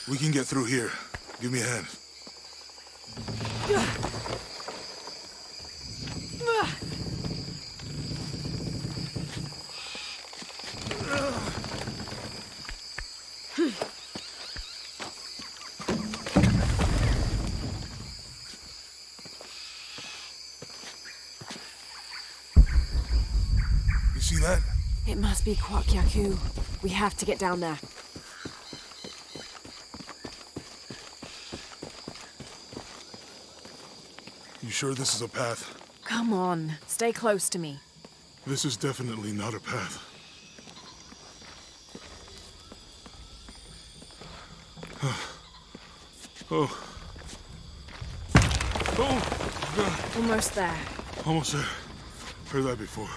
We can get through here. Give me a hand. You see that? It must be Kwakyaku. We have to get down there. You sure this is a path? Come on, stay close to me. This is definitely not a path. Oh. Oh, God. Almost there. Almost there. Heard that before.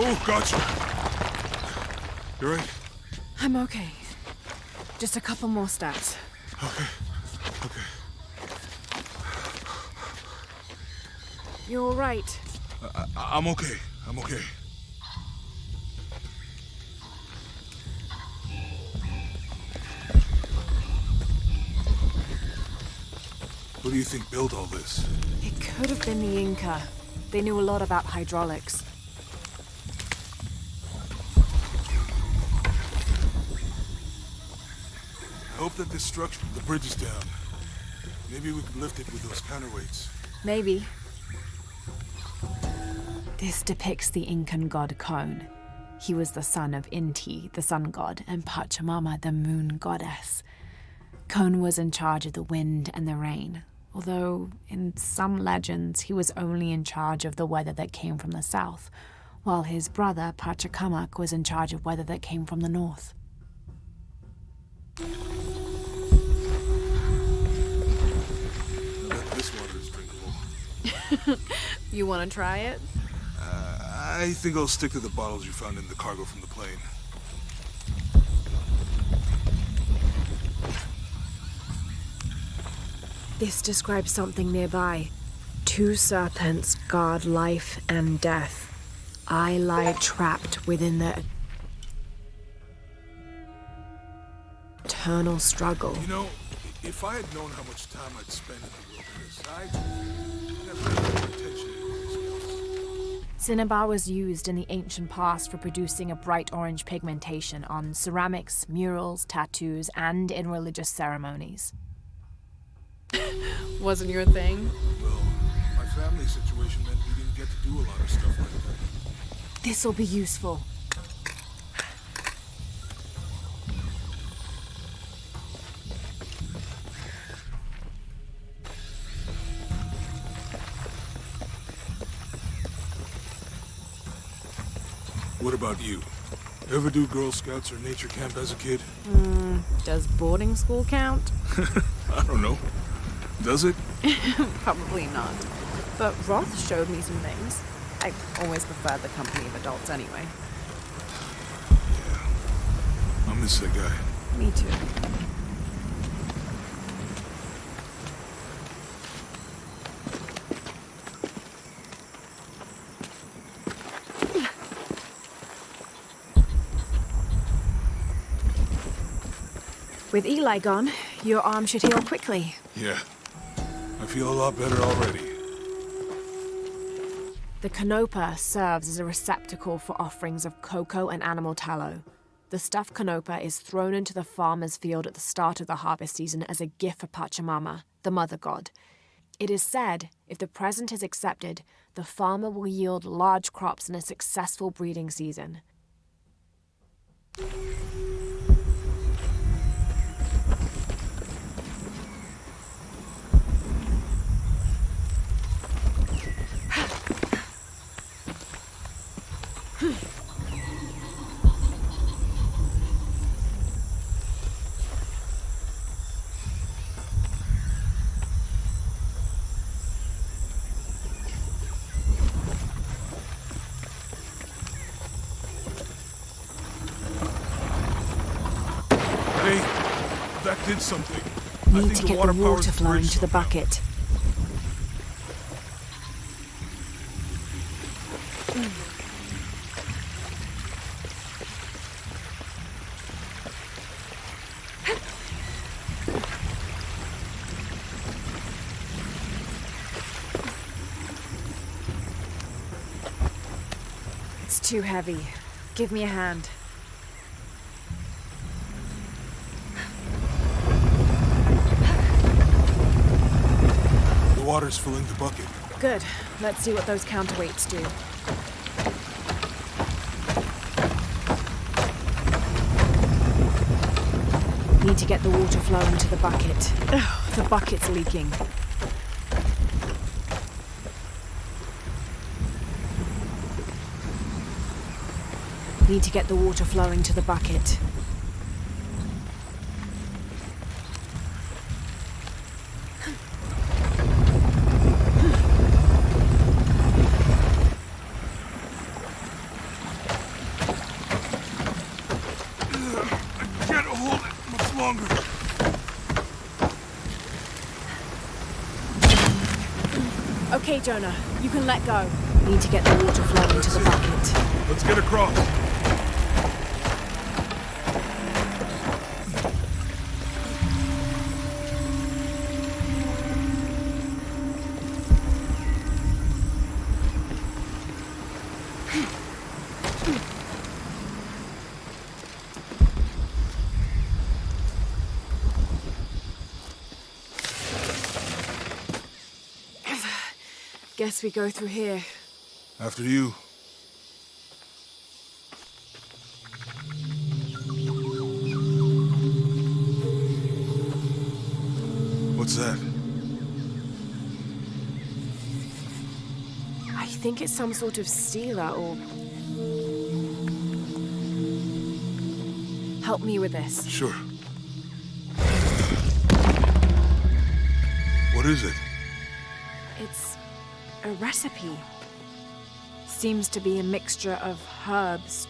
Oh, gotcha. You right? I'm okay. Just a couple more steps. Okay. Okay. You're all right. I'm okay. I'm okay. Who do you think built all this? It could have been the Inca. They knew a lot about hydraulics. I hope that this structure, the bridge is down. Maybe we could lift it with those counterweights. Maybe. This depicts the Incan god Kon. He was the son of Inti, the sun god, and Pachamama, the moon goddess. Kon was in charge of the wind and the rain, although in some legends he was only in charge of the weather that came from the south, while his brother Pachacamac was in charge of weather that came from the north. This water is drinkable. You want to try it? I think I'll stick to the bottles you found in the cargo from the plane. This describes something nearby. 2 serpents guard life and death. I lie trapped within the eternal struggle. You know, if I had known how much time I'd spend in the wilderness, I'd never paid more attention to these skills. Cinnabar was used in the ancient past for producing a bright orange pigmentation on ceramics, murals, tattoos, and in religious ceremonies. Wasn't your thing? Well, my family situation meant we didn't get to do a lot of stuff like that. This'll be useful. What about you? Ever do Girl Scouts or nature camp as a kid? Does boarding school count? I don't know. Does it? Probably not. But Roth showed me some things. I always preferred the company of adults anyway. Yeah. I miss that guy. Me too. With Eli gone, your arm should heal quickly. Yeah. I feel a lot better already. The canopa serves as a receptacle for offerings of cocoa and animal tallow. The stuffed canopa is thrown into the farmer's field at the start of the harvest season as a gift for Pachamama, the mother god. It is said, if the present is accepted, the farmer will yield large crops in a successful breeding season. Hey, that did something. I Need think to get the powers water flowing bridge to the somehow. bucket. too heavy. Give me a hand. The water's filling the bucket. Good. Let's see what those counterweights do. Need to get the water flowing to the bucket. Ugh, the bucket's leaking. Need to get the water flowing to the bucket. I can't hold it much longer. Okay, Jonah, you can let go. Need to get the water flowing to the bucket. Let's get across. Guess we go through here. After you. What's that? I think it's some sort of stealer or... Help me with this. Sure. What is it? It's a recipe. Seems to be a mixture of herbs.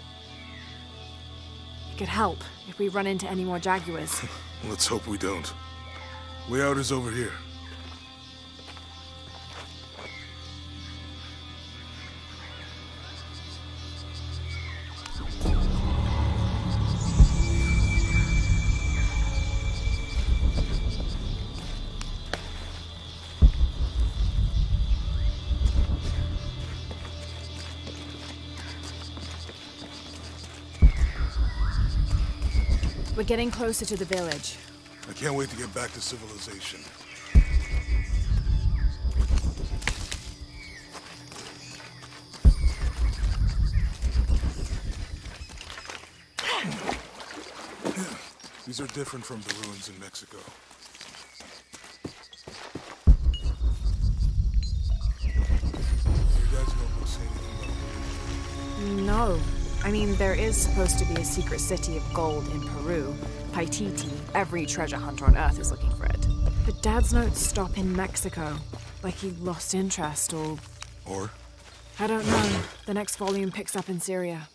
It could help if we run into any more jaguars. Let's hope we don't. Way out is over here. We're getting closer to the village. I can't wait to get back to civilization. These are different from the ruins in Mexico. You guys don't say anything about No. I mean, there is supposed to be a secret city of gold in Peru. Paititi. Every treasure hunter on Earth is looking for it. But Dad's notes stop in Mexico. Like he lost interest or... Or? I don't know. The next volume picks up in Syria.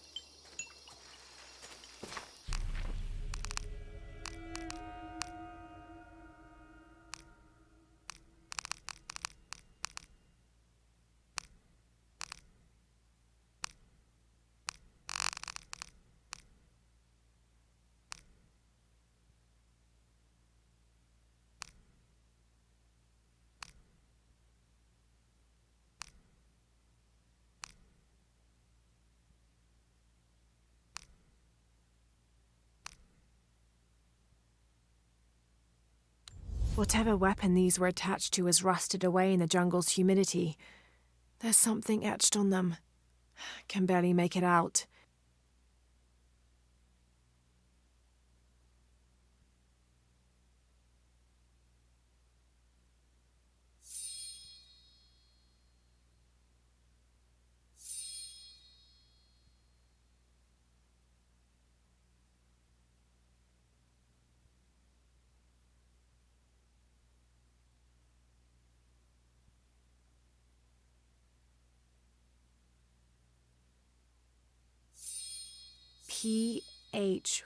Whatever weapon these were attached to has rusted away in the jungle's humidity. There's something etched on them. Can barely make it out. P.H.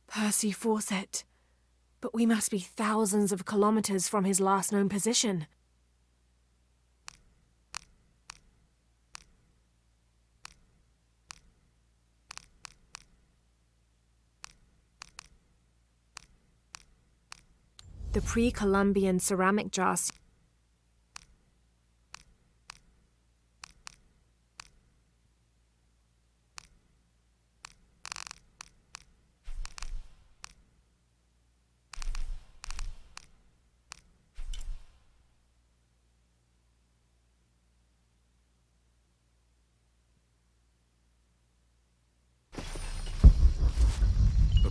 Percy Fawcett. But we must be thousands of kilometers from his last known position. The pre-Columbian ceramic jars.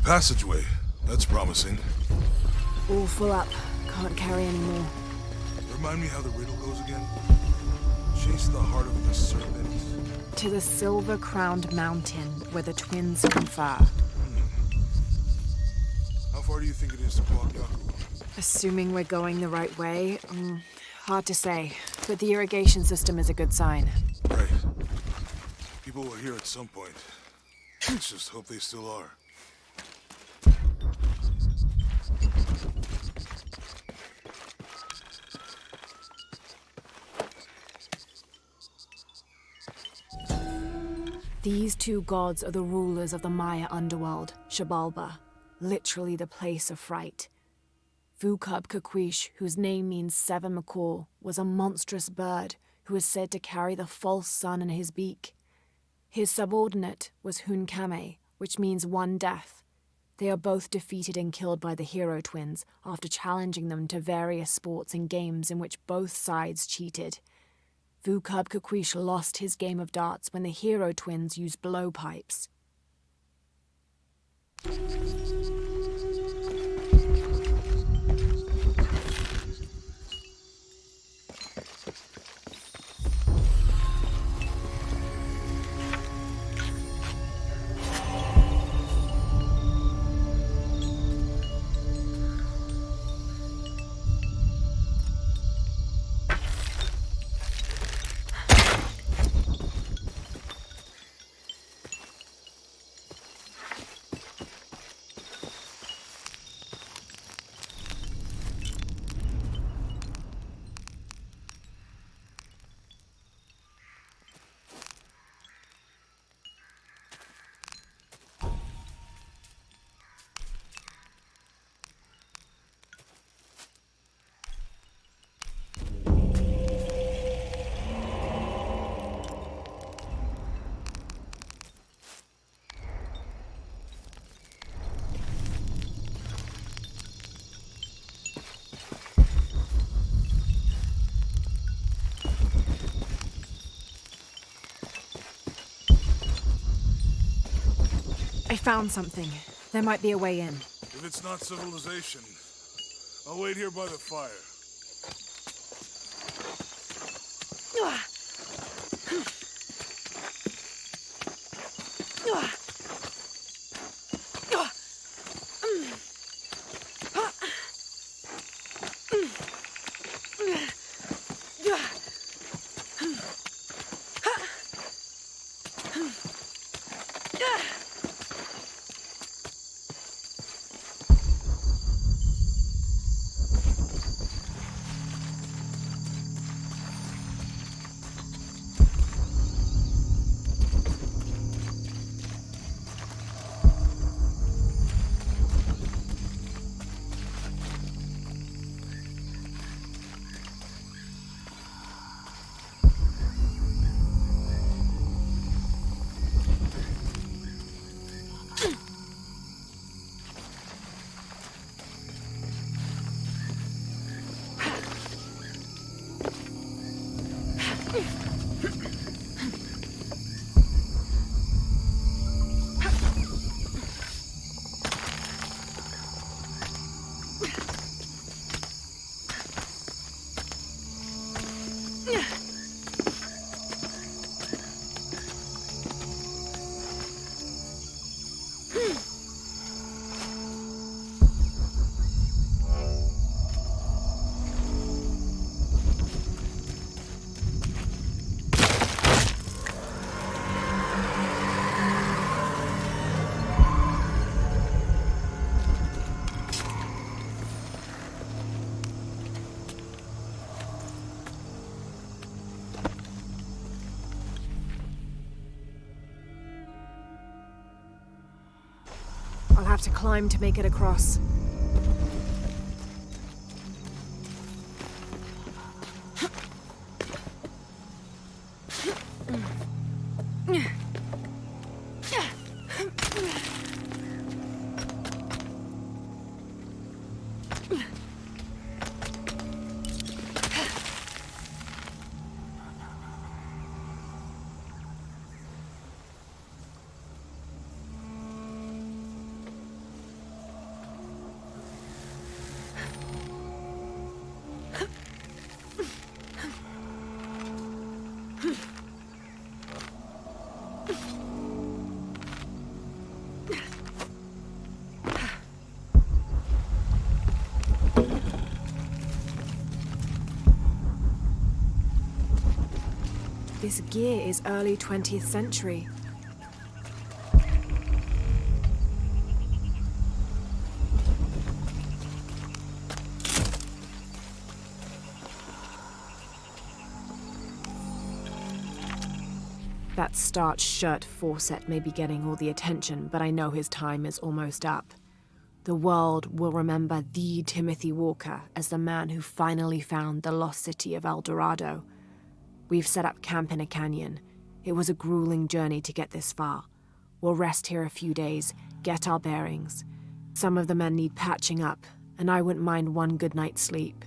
passageway. That's promising. All full up. Can't carry any more. Remind me how the riddle goes again? Chase the heart of the serpent. To the silver-crowned mountain where the twins confer. How far do you think it is to Kwakyaku? Assuming we're going the right way, hard to say. But the irrigation system is a good sign. Right. People were here at some point. Let's just hope they still are. These two gods are the rulers of the Maya underworld, Xibalba, literally the place of fright. Vukub Kakwish, whose name means seven macaw, was a monstrous bird who is said to carry the false sun in his beak. His subordinate was Hunkame, which means one death. They are both defeated and killed by the hero twins after challenging them to various sports and games in which both sides cheated. Vukub Kakwish lost his game of darts when the hero twins used blowpipes. I found something. There might be a way in. If it's not civilization, I'll wait here by the fire. I'll have to climb to make it across. This gear is early 20th century. That starched shirt Fawcett may be getting all the attention, but I know his time is almost up. The world will remember the Timothy Walker as the man who finally found the lost city of El Dorado. We've set up camp in a canyon. It was a grueling journey to get this far. We'll rest here a few days, get our bearings. Some of the men need patching up, and I wouldn't mind one good night's sleep.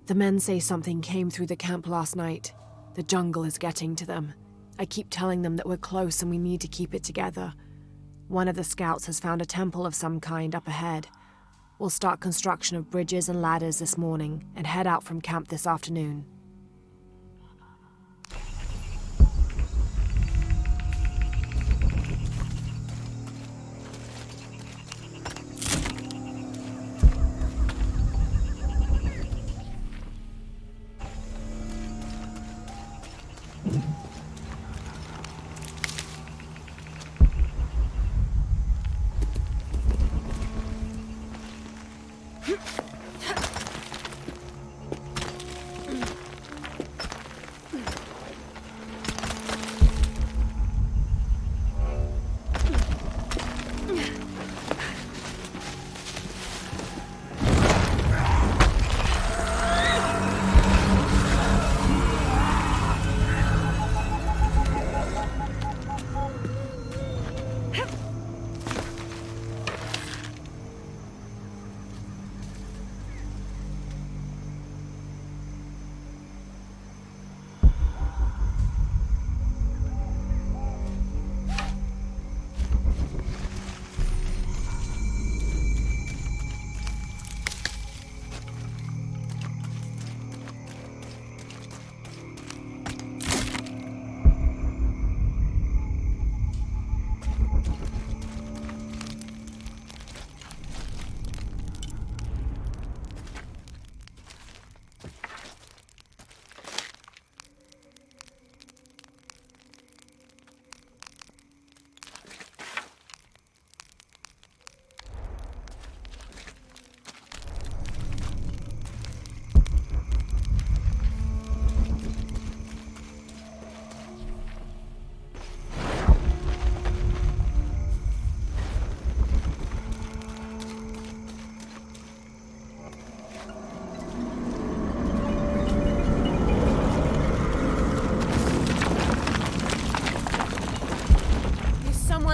The men say something came through the camp last night. The jungle is getting to them. I keep telling them that we're close and we need to keep it together. One of the scouts has found a temple of some kind up ahead. We'll start construction of bridges and ladders this morning and head out from camp this afternoon.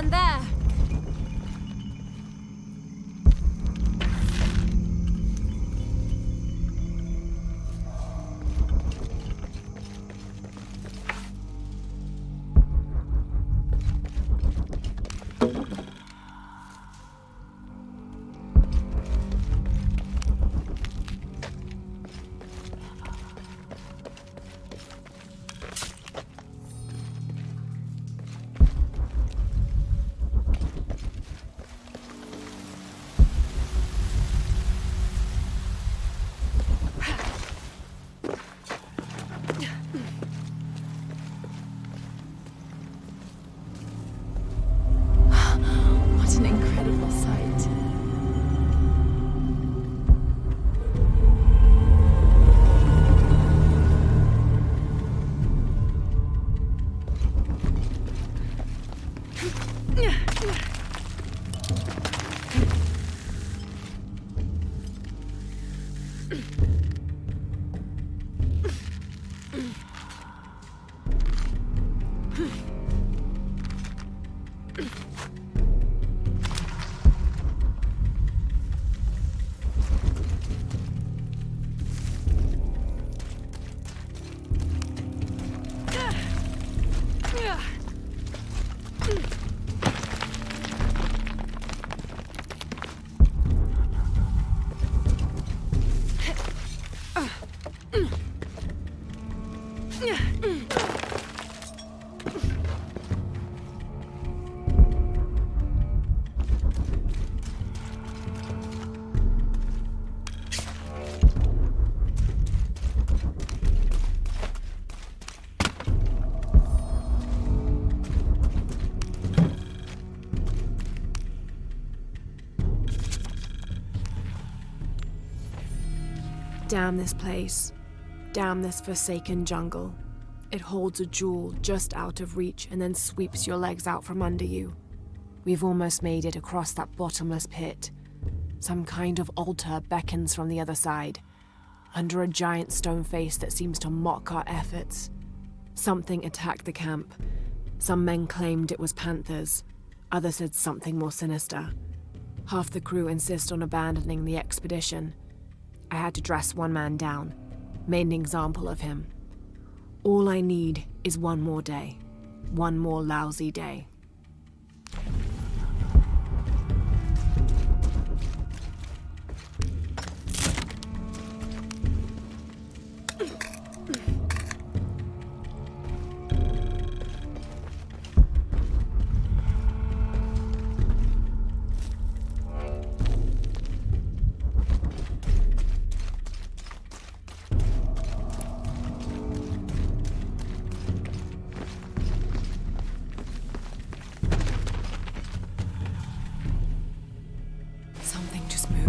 There. Damn this place. Damn this forsaken jungle. It holds a jewel just out of reach and then sweeps your legs out from under you. We've almost made it across that bottomless pit. Some kind of altar beckons from the other side, under a giant stone face that seems to mock our efforts. Something attacked the camp. Some men claimed it was panthers. Others said something more sinister. Half the crew insist on abandoning the expedition. I had to dress one man down, made an example of him. All I need is one more day. One more lousy day.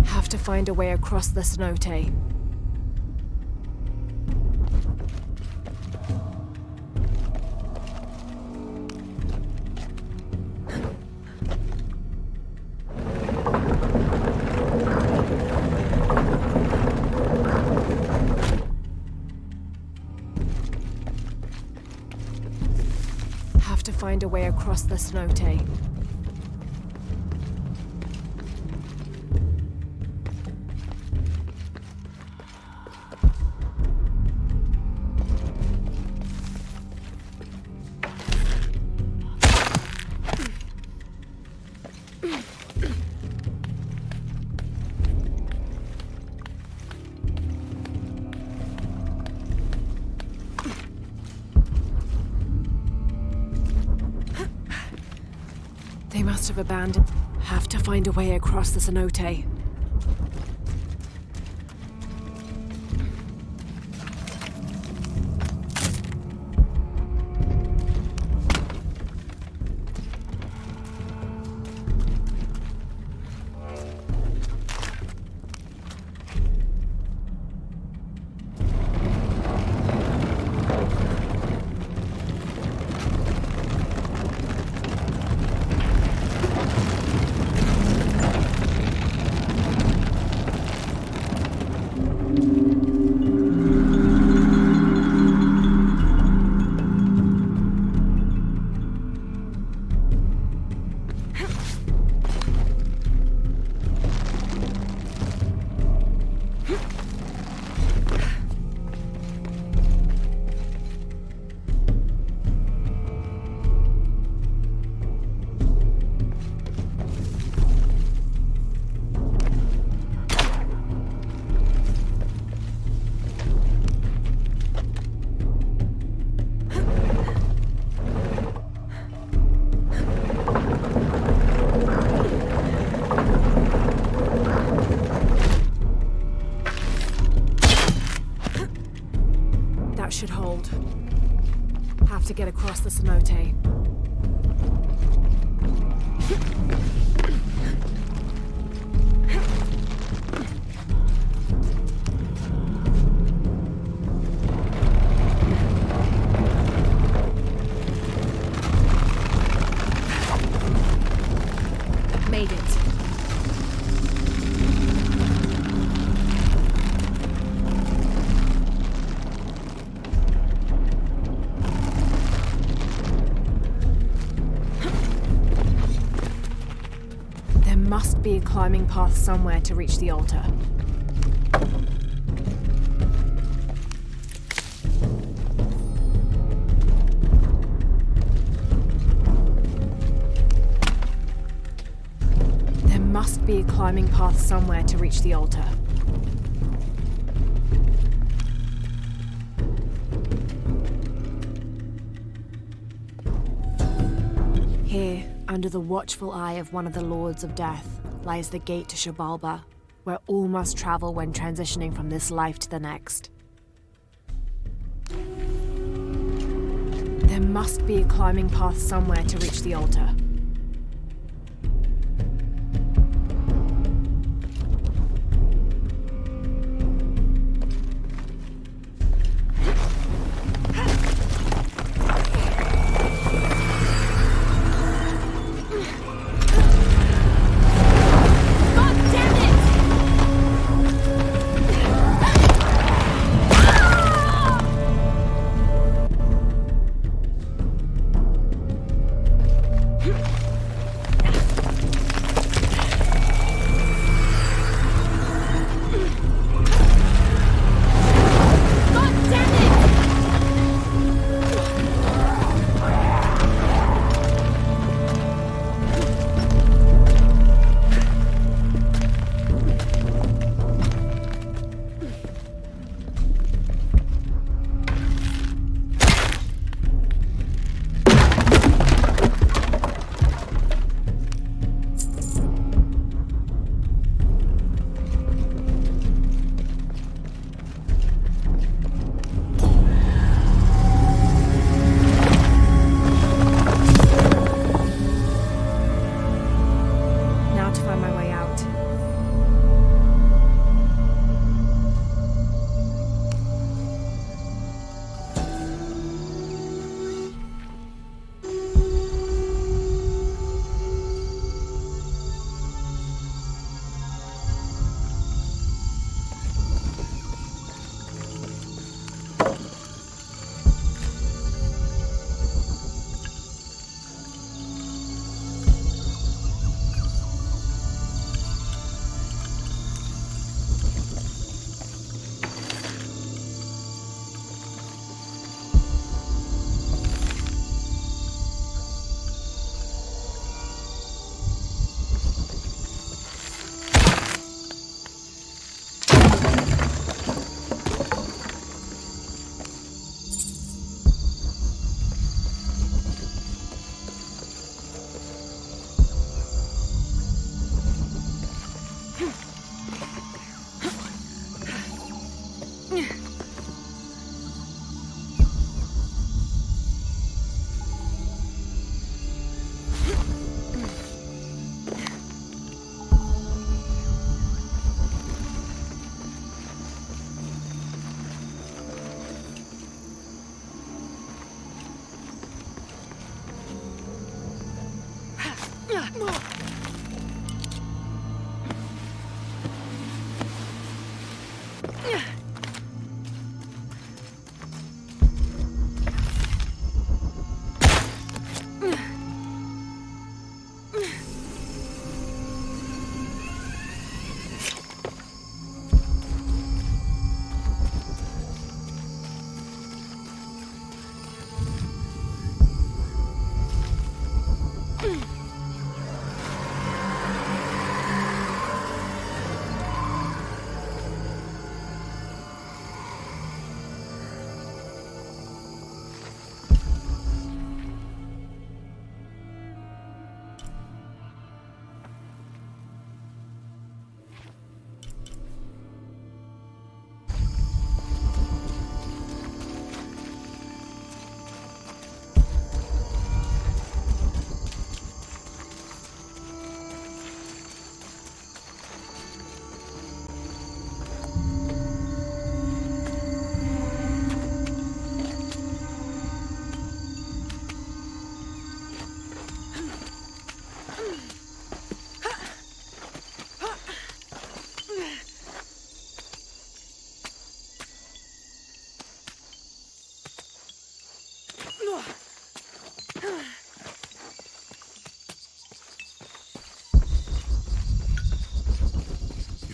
Have to find a way across the cenote. Have to find a way across the cenote. They must have abandoned. Have to find a way across the cenote. Should hold. Have to get across the cenote. Made it. Must be a climbing path somewhere to reach the altar. There must be a climbing path somewhere to reach the altar. Here, under the watchful eye of one of the Lords of Death, lies the gate to Shabalba, where all must travel when transitioning from this life to the next. There must be a climbing path somewhere to reach the altar.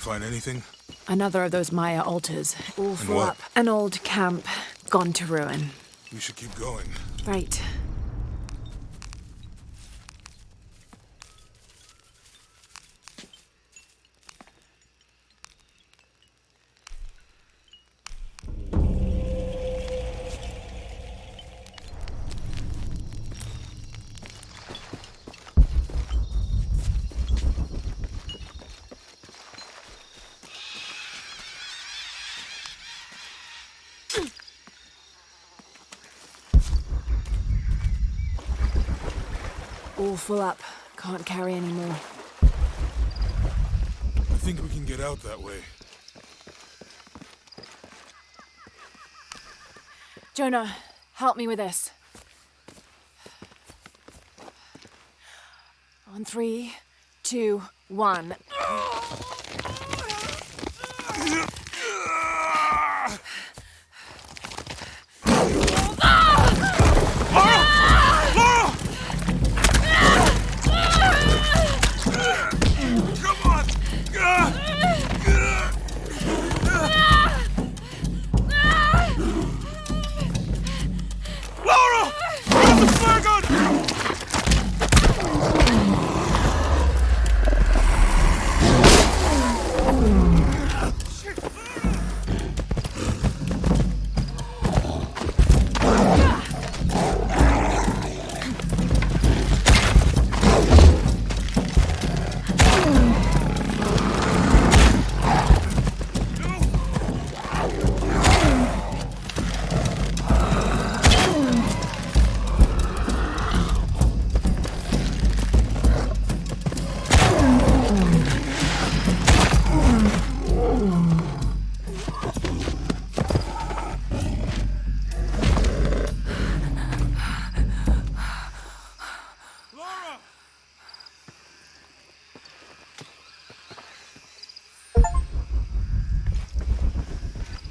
Find anything? Another of those Maya altars, all full what? up. An old camp, gone to ruin. We should keep going. Right. All full up. Can't carry any more. I think we can get out that way. Jonah, help me with this. On 3, 2, 1.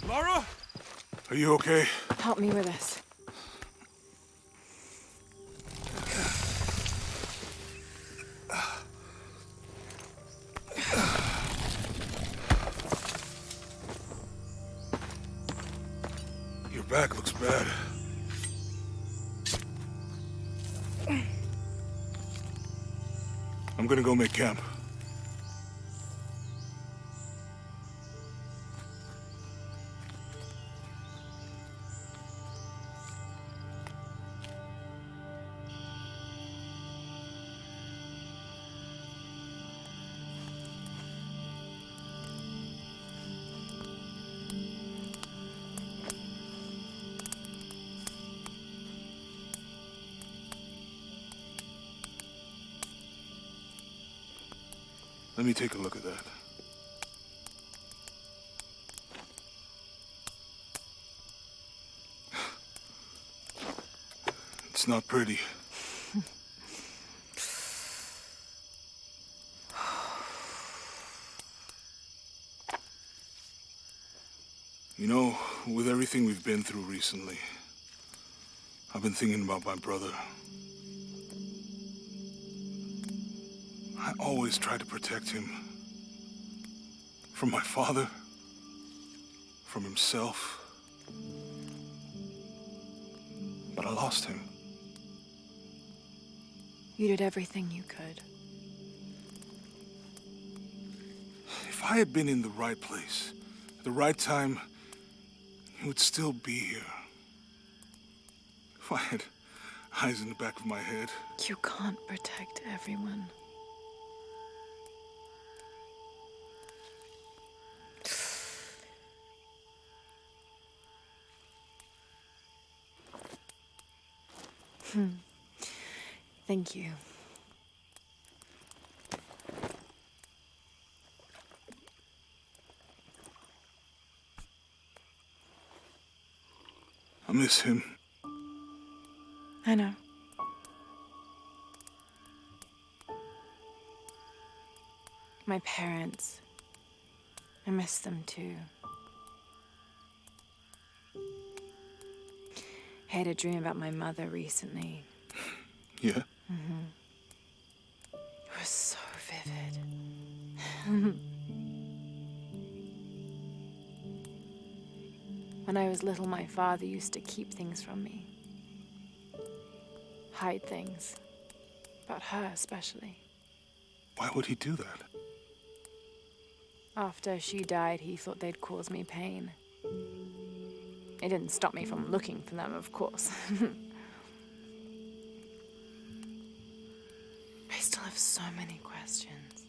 Lara? Are you okay? Help me with this. Your back looks bad. I'm gonna go make camp. Let me take a look at that. It's not pretty. You know, with everything we've been through recently, I've been thinking about my brother. I always tried to protect him. From my father. From himself. But I lost him. You did everything you could. If I had been in the right place, at the right time, he would still be here. If I had eyes in the back of my head. You can't protect everyone. Thank you. I miss him. I know. My parents. I miss them too. I had a dream about my mother recently. Yeah? It was so vivid. When I was little, my father used to keep things from me. Hide things. About her, especially. Why would he do that? After she died, he thought they'd cause me pain. It didn't stop me from looking for them, of course. I still have so many questions.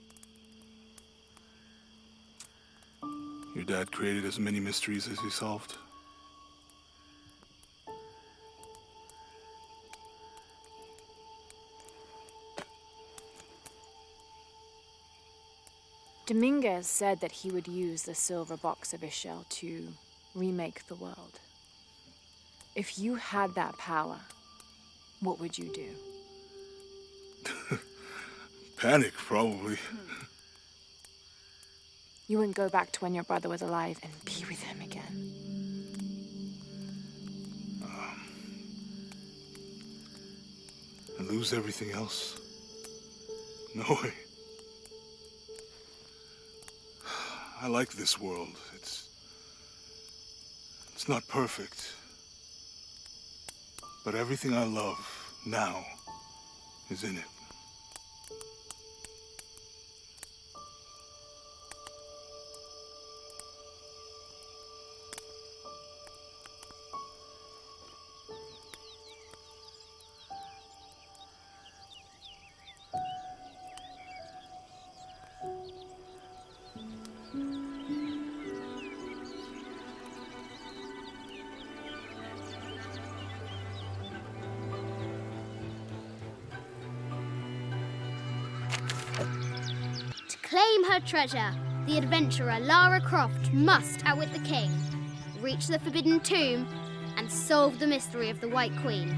Your dad created as many mysteries as he solved. Dominguez said that he would use the silver box of his shell to remake the world. If you had that power, what would you do? Panic, probably. You wouldn't go back to when your brother was alive and be with him again. And lose everything else? No way. I like this world. It's not perfect. But everything I love now is in it. To claim her treasure, the adventurer Lara Croft must outwit the king, reach the forbidden tomb, and solve the mystery of the White Queen.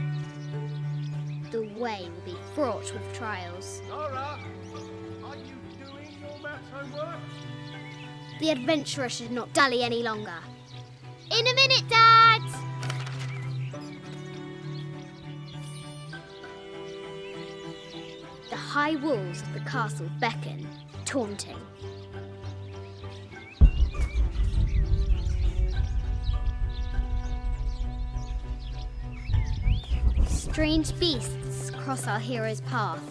The way will be fraught with trials. Lara, are you doing your math homework? The adventurer should not dally any longer. In a minute, Dad! The high walls of the castle beckon, taunting. Strange beasts cross our hero's path.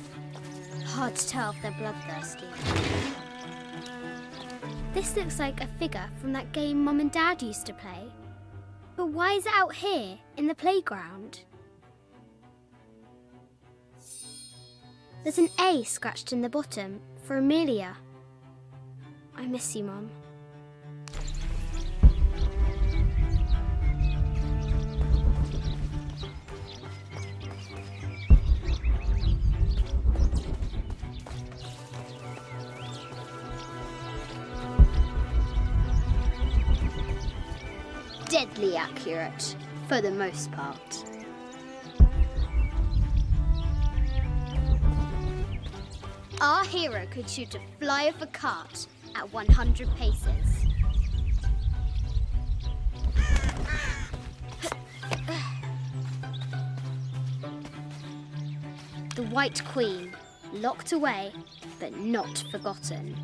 Hard to tell if they're bloodthirsty. This looks like a figure from that game Mum and Dad used to play. But why is it out here, in the playground? There's an A scratched in the bottom for Amelia. I miss you, Mum. Deadly accurate, for the most part. Our hero could shoot a fly of a cart at 100 paces. White Queen, locked away, but not forgotten.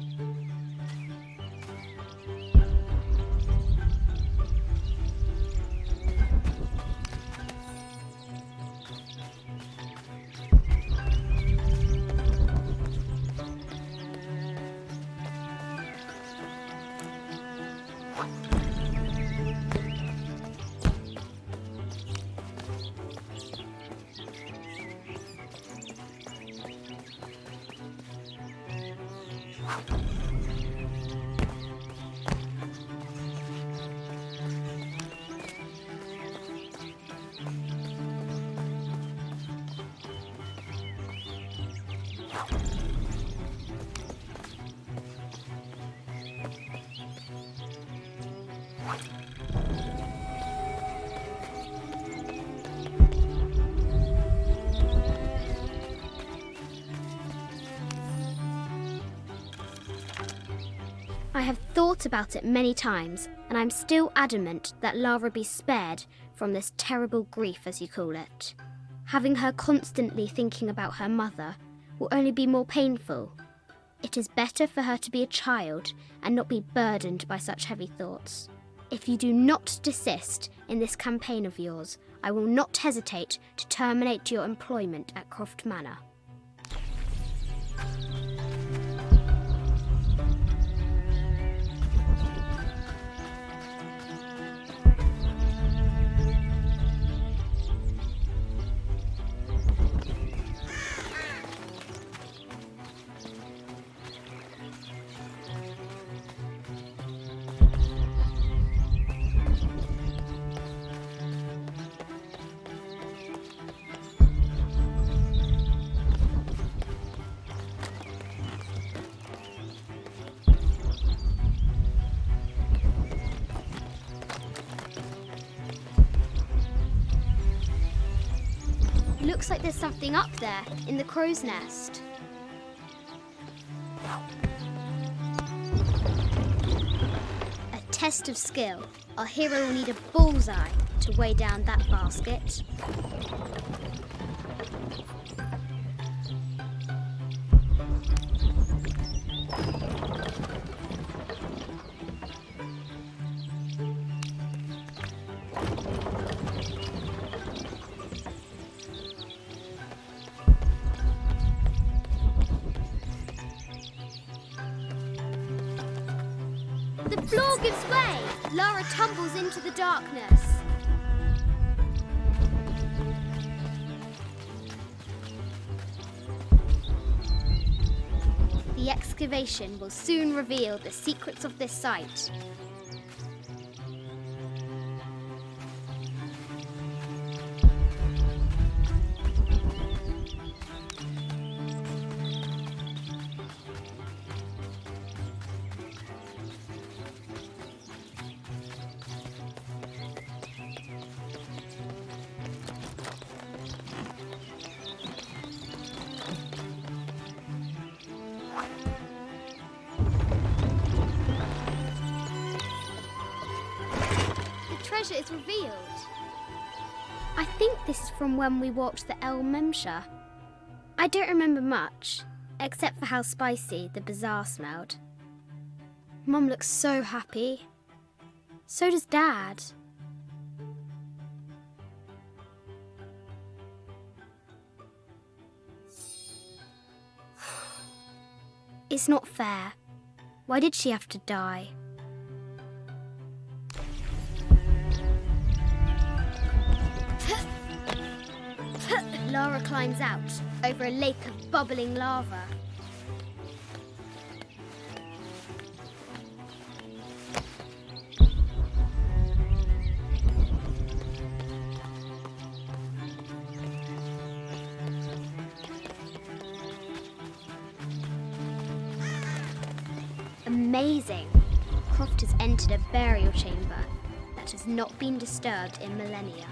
I have thought about it many times, and I'm still adamant that Lara be spared from this terrible grief, as you call it. Having her constantly thinking about her mother will only be more painful. It is better for her to be a child and not be burdened by such heavy thoughts. If you do not desist in this campaign of yours, I will not hesitate to terminate your employment at Croft Manor. Looks like there's something up there in the crow's nest. A test of skill. Our hero will need a bullseye to weigh down that basket. The floor gives way! Lara tumbles into the darkness. The excavation will soon reveal the secrets of this site. Treasure is revealed. I think this is from when we walked the El Memsha. I don't remember much, except for how spicy the bazaar smelled. Mum looks so happy. So does Dad. It's not fair. Why did she have to die? Lara climbs out over a lake of bubbling lava. Amazing! Croft has entered a burial chamber that has not been disturbed in millennia.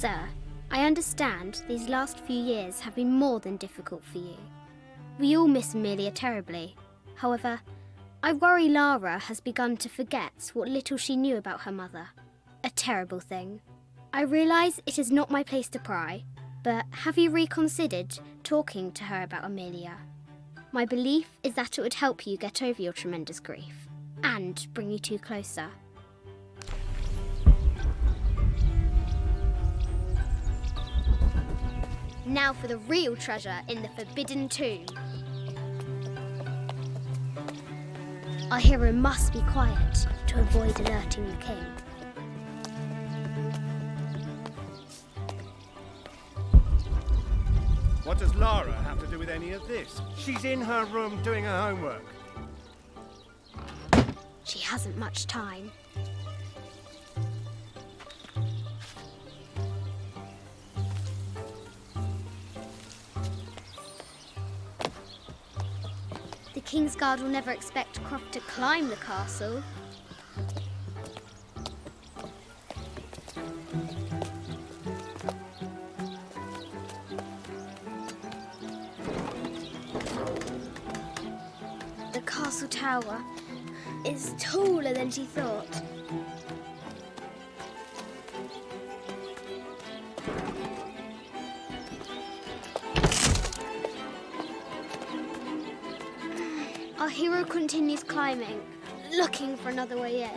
Sir, I understand these last few years have been more than difficult for you. We all miss Amelia terribly. However, I worry Lara has begun to forget what little she knew about her mother. A terrible thing. I realise it is not my place to pry, but have you reconsidered talking to her about Amelia? My belief is that it would help you get over your tremendous grief and bring you two closer. Now for the real treasure in the Forbidden Tomb. Our hero must be quiet to avoid alerting the king. What does Lara have to do with any of this? She's in her room doing her homework. She hasn't much time. The King's Guard will never expect Croft to climb the castle. The castle tower is taller than she thought. Our hero continues climbing, looking for another way in.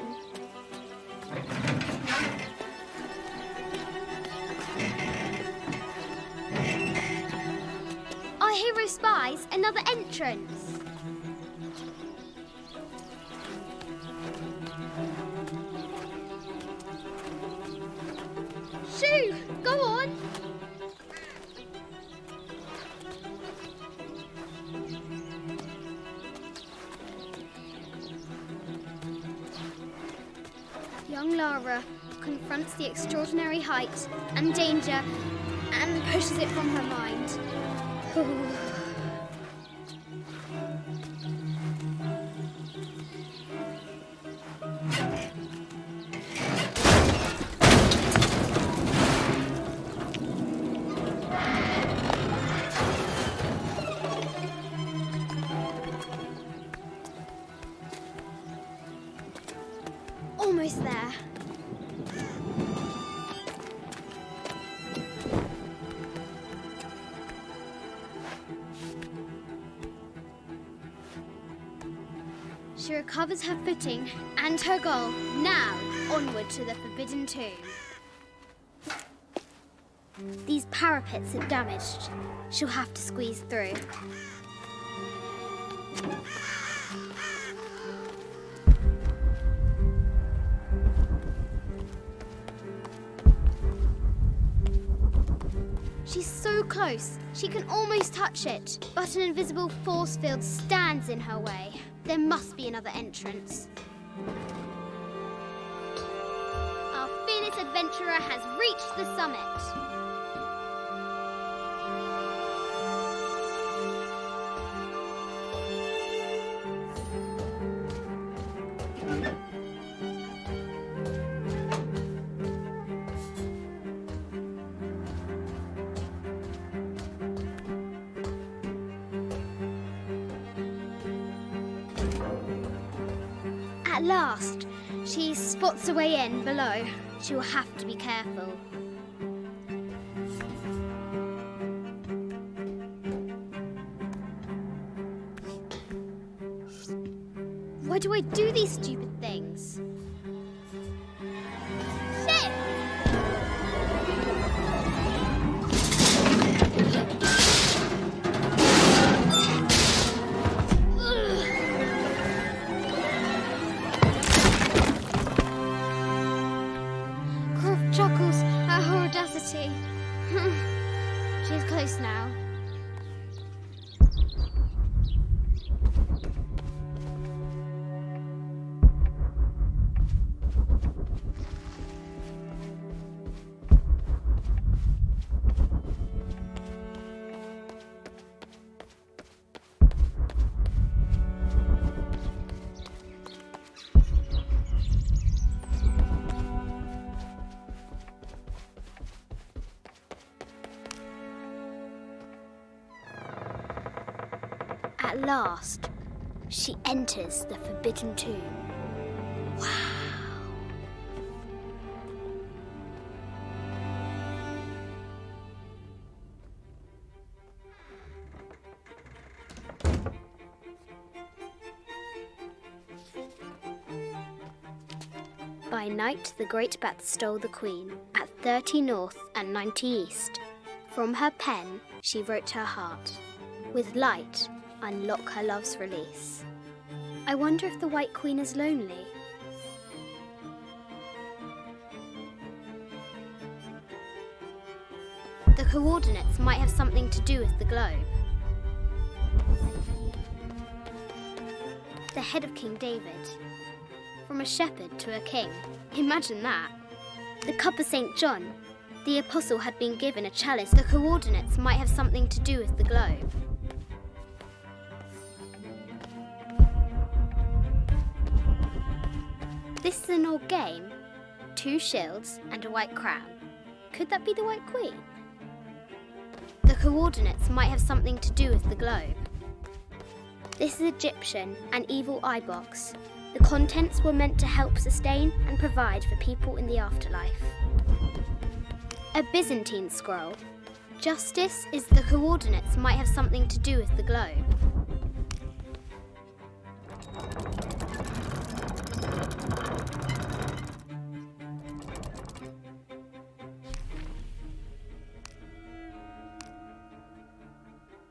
Our hero spies another entrance. Shoo! Go on! Young Lara confronts the extraordinary height and danger and pushes it from her mind. Almost there. She recovers her footing and her goal. Now, onward to the Forbidden Tomb. These parapets are damaged. She'll have to squeeze through. She's so close, she can almost touch it, but an invisible force field stands in her way. There must be another entrance. Our fearless adventurer has reached the summit. At last, she spots a way in below. She will have to be careful. Why do I do these stupid things? Shit! Chuckles at her audacity. She's close now. At last, she enters the Forbidden Tomb. Wow. By night, the Great Bat stole the Queen at 30 North and 90 East. From her pen, she wrote her heart. With light, unlock her love's release. I wonder if the White Queen is lonely. The coordinates might have something to do with the globe. The head of King David. From a shepherd to a king. Imagine that. The cup of St. John. The apostle had been given a chalice. The coordinates might have something to do with the globe. This is an old game. 2 shields and a white crown. Could that be the White Queen? The coordinates might have something to do with the globe. This is Egyptian, an evil eye box. The contents were meant to help sustain and provide for people in the afterlife. A Byzantine scroll. Justice is the coordinates might have something to do with the globe.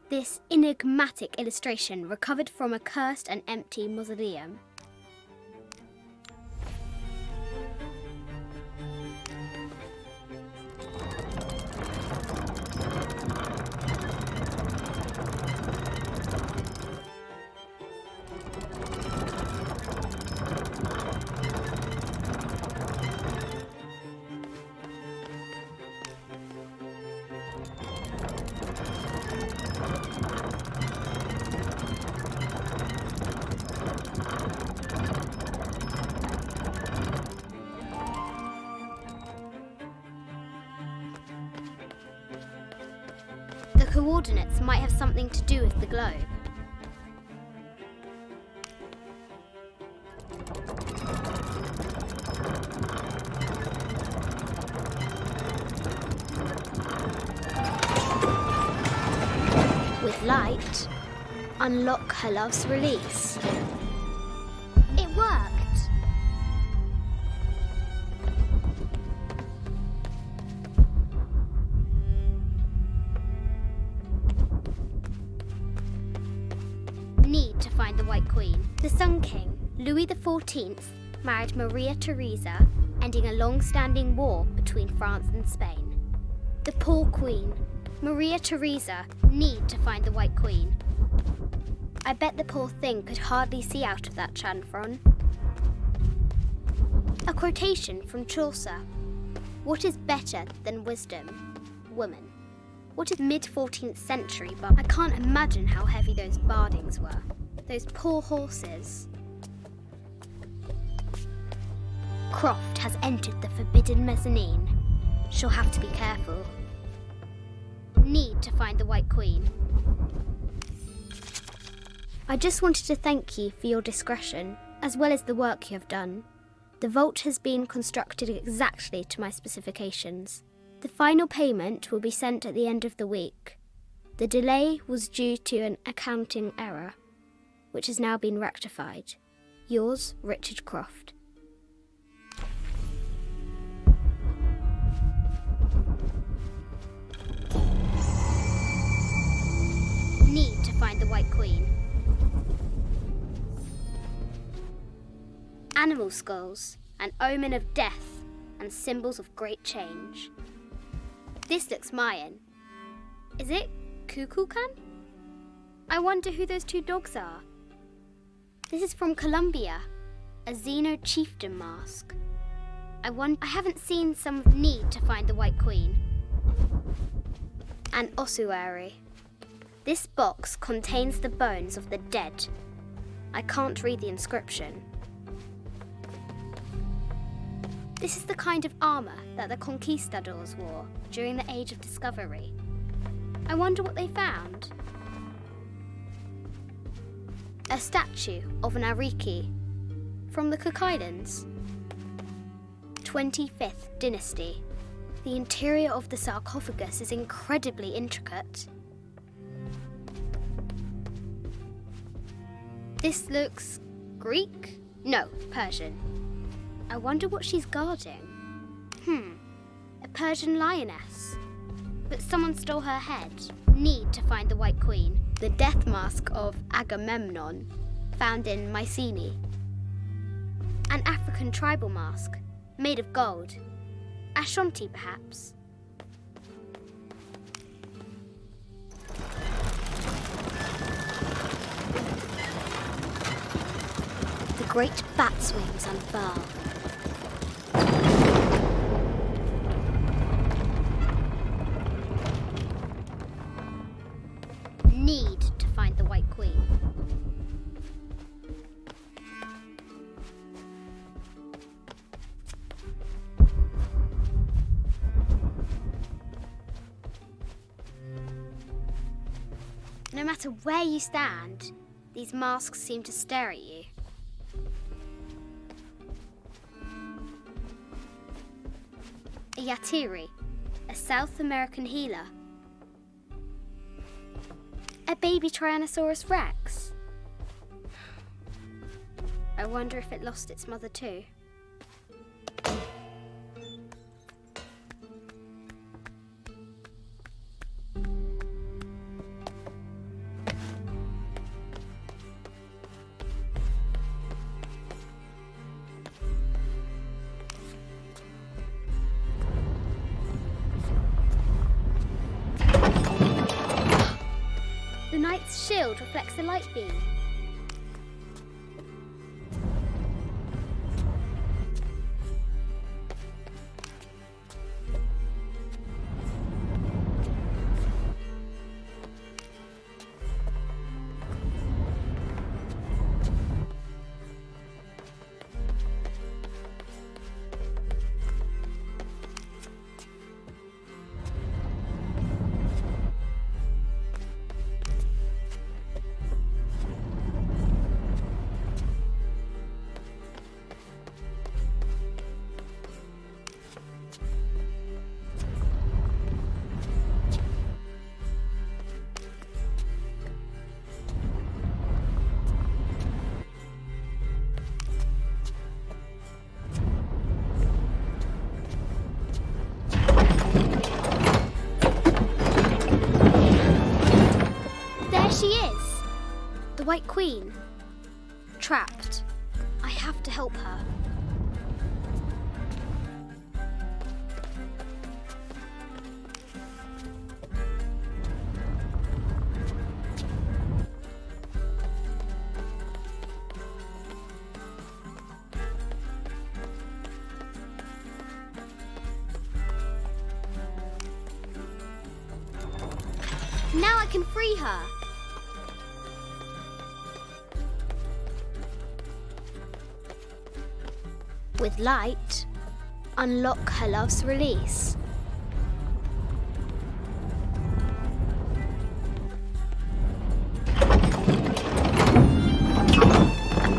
This enigmatic illustration recovered from a cursed and empty mausoleum. The coordinates might have something to do with the globe. With light, unlock her love's release. It worked! Need to find the White Queen. The Sun King, Louis XIV, married Maria Theresa, ending a long-standing war between France and Spain. The poor Queen, Maria Theresa, need to find the White Queen. I bet the poor thing could hardly see out of that chanfron. A quotation from Chaucer. What is better than wisdom? Woman. What is mid-14th century, but I can't imagine how heavy those bardings were. Those poor horses. Croft has entered the forbidden mezzanine. She'll have to be careful. Need to find the White Queen. I just wanted to thank you for your discretion, as well as the work you have done. The vault has been constructed exactly to my specifications. The final payment will be sent at the end of the week. The delay was due to an accounting error, which has now been rectified. Yours, Richard Croft. Need to find the White Queen. Animal skulls, an omen of death and symbols of great change. This looks Mayan. Is it Kukulkan? I wonder who those 2 dogs are. This is from Colombia, a Xeno chieftain mask. I haven't seen some need to find the White Queen. An ossuary. This box contains the bones of the dead. I can't read the inscription. This is the kind of armour that the conquistadors wore during the Age of Discovery. I wonder what they found. A statue of an Ariki from the Cook Islands. 25th dynasty. The interior of the sarcophagus is incredibly intricate. This looks Greek? No, Persian. I wonder what she's guarding. A Persian lioness. But someone stole her head. Need to find the White Queen. The death mask of Agamemnon, found in Mycenae. An African tribal mask, made of gold. Ashanti, perhaps. The great bat's wings unfurl. Need to find the White Queen. No matter where you stand, these masks seem to stare at you. A Yatiri, a South American healer. A baby Tyrannosaurus Rex. I wonder if it lost its mother too. The knight's shield reflects the light beam. She is! The White Queen. Trapped. I have to help her. Now I can free her. With light, unlock her love's release.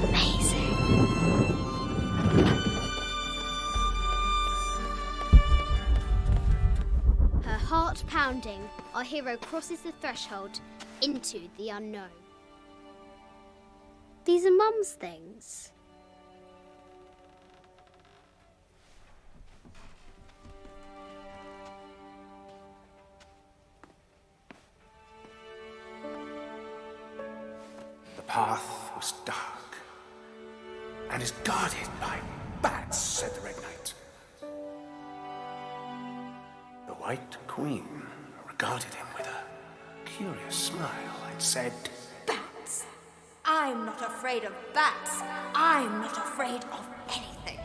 Amazing. Her heart pounding, our hero crosses the threshold into the unknown. These are Mum's things. The path was dark and is guarded by bats, said the Red Knight. The White Queen regarded him with a curious smile and said, Bats? I'm not afraid of bats. I'm not afraid of anything.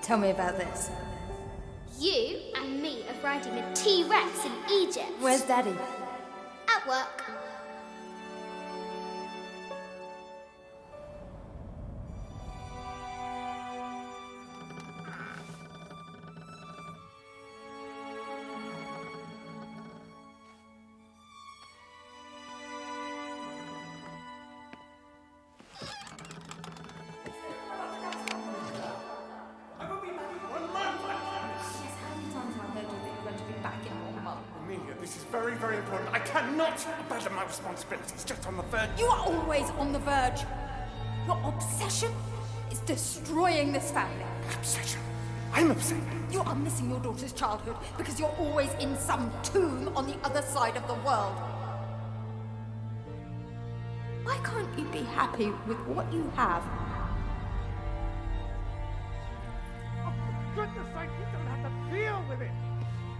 Tell me about this. You and me are riding a T-Rex in Egypt. Where's Daddy? At work. very important. I cannot abandon my responsibilities just on the verge. You are always on the verge. Your obsession is destroying this family. Obsession. I'm upset. You are missing your daughter's childhood because you're always in some tomb on the other side of the world. Why can't you be happy with what you have? Oh, for goodness sake, you don't have to deal with it.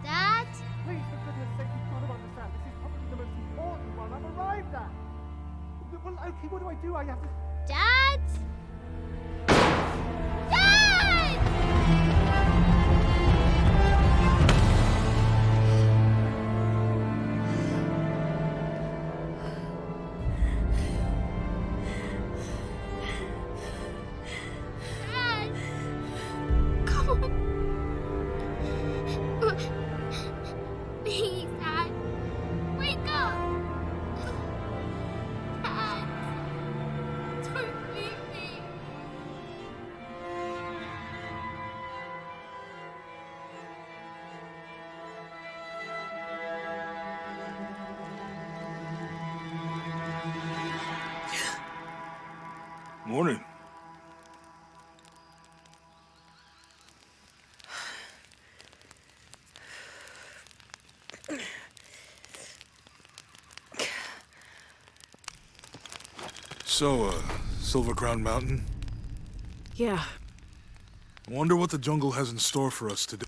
Dad? Please, for goodness sake, you've got to understand. This is probably the most important one I've arrived at. Well, okay, what do? I have to... Dad? Dad! Dad! Come on. Please, Dad. Wake up. Dad. Don't leave me. Morning. So, Silver Crown Mountain? Yeah. I wonder what the jungle has in store for us today.